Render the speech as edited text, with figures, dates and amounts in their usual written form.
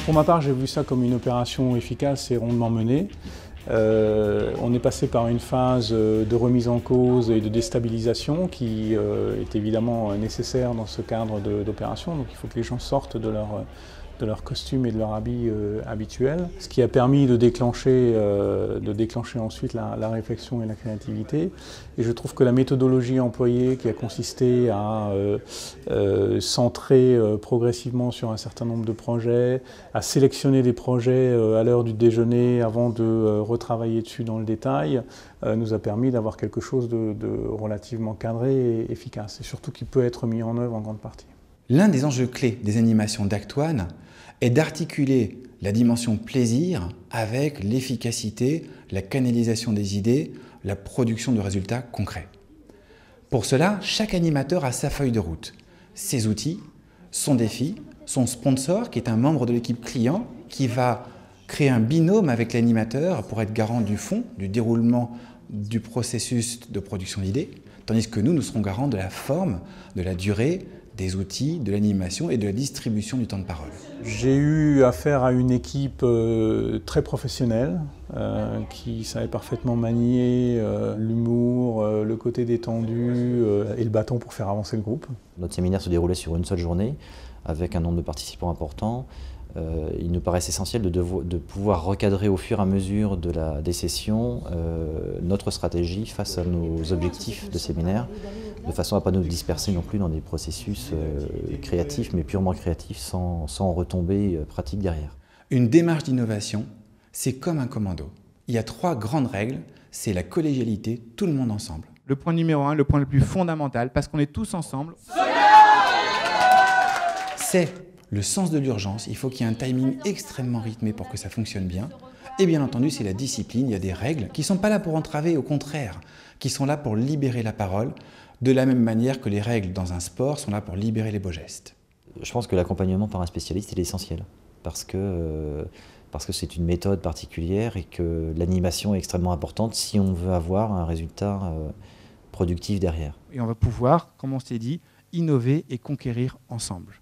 Pour ma part, j'ai vu ça comme une opération efficace et rondement menée. On est passé par une phase de remise en cause et de déstabilisation qui est évidemment nécessaire dans ce cadre d'opération. Donc il faut que les gens sortent de leur costume et de leur habit habituel, ce qui a permis de déclencher ensuite la réflexion et la créativité. Et je trouve que la méthodologie employée, qui a consisté à centrer progressivement sur un certain nombre de projets, à sélectionner des projets à l'heure du déjeuner avant de retravailler dessus dans le détail, nous a permis d'avoir quelque chose de relativement cadré et efficace, et surtout qui peut être mis en œuvre en grande partie. L'un des enjeux clés des animations d'Act One est d'articuler la dimension plaisir avec l'efficacité, la canalisation des idées, la production de résultats concrets. Pour cela, chaque animateur a sa feuille de route, ses outils, son défi, son sponsor qui est un membre de l'équipe client qui va créer un binôme avec l'animateur pour être garant du fond, du déroulement du processus de production d'idées, tandis que nous serons garants de la forme, de la durée, des outils, de l'animation et de la distribution du temps de parole. J'ai eu affaire à une équipe très professionnelle qui savait parfaitement manier l'humour, le côté détendu et le bâton pour faire avancer le groupe. Notre séminaire se déroulait sur une seule journée avec un nombre de participants important. Il nous paraissait essentiel de pouvoir recadrer au fur et à mesure des sessions notre stratégie face à nos objectifs de séminaire, de façon à ne pas nous disperser non plus dans des processus créatifs, mais purement créatifs, sans retombées pratiques derrière. Une démarche d'innovation, c'est comme un commando. Il y a 3 grandes règles, c'est la collégialité, tout le monde ensemble. Le point numéro 1, le point le plus fondamental, parce qu'on est tous ensemble. C'est le sens de l'urgence, il faut qu'il y ait un timing extrêmement rythmé pour que ça fonctionne bien. Et bien entendu, c'est la discipline, il y a des règles qui ne sont pas là pour entraver, au contraire, qui sont là pour libérer la parole, de la même manière que les règles dans un sport sont là pour libérer les beaux gestes. Je pense que l'accompagnement par un spécialiste est essentiel, parce que c'est une méthode particulière et que l'animation est extrêmement importante si on veut avoir un résultat productif derrière. Et on va pouvoir, comme on s'est dit, innover et conquérir ensemble.